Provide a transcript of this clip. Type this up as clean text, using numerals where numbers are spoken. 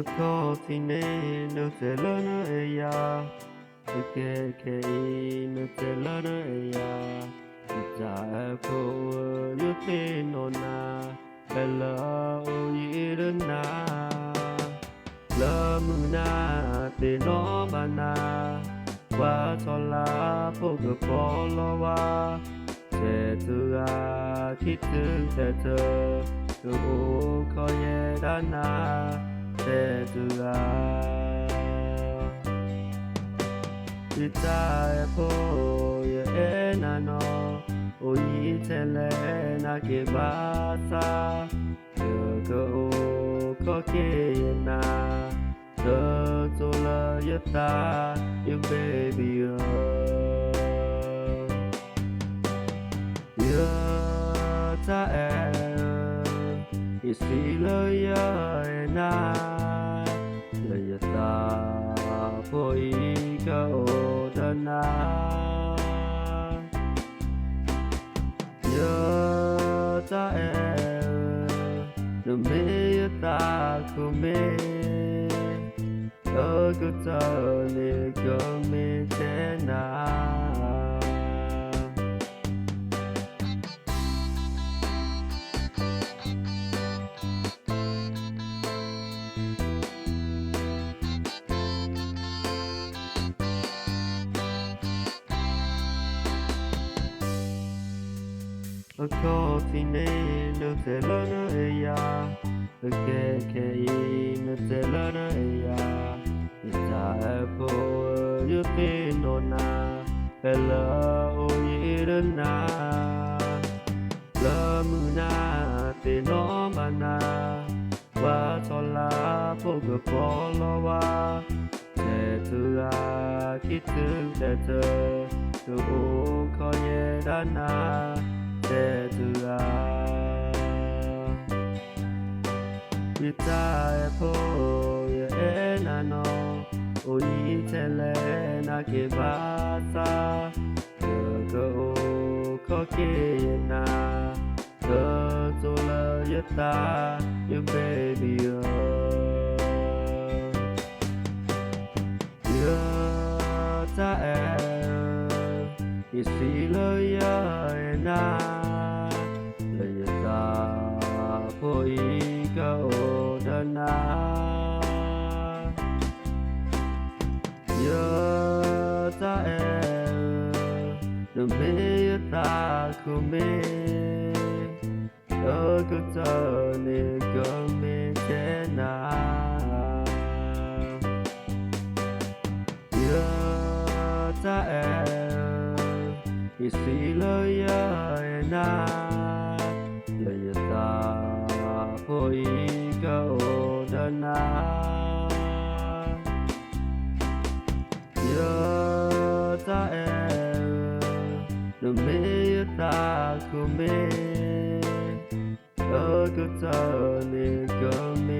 Akoti ne no telana eya Ike no telana eya Ita ko yuti nona Ela o yirana La muna te no bana Wa tola pogo polo wa Te tua kitu te te Tu ko ye dana Te tua Ita e po ye e nano O yi te le na ke basa Ko o ko ke ye na The tola yata you baby Ta e isi lo ya e na le yata po I ka o da na ta e no me yata ko me o ko ta ne ko me te na Akoti ne no telana eya Ike no telana eya Ita po yuti nona Ela o yirana La muna te no bana Wa tola pogo polo wa Te tua kitu te te Tu ko ye dana Te tua Ita e po ye e nano O yi te le na ke basa Ko o ko ke ye na Ko tola yata you baby Ta e isi lo ya e na Le yata po I ka o da na Ta e no me yata ko me O ko ta ne ko me te na Ta e isi lo ya e na Le yata po I ka o da na Ta e no me yata ko me O ko ta ne ko me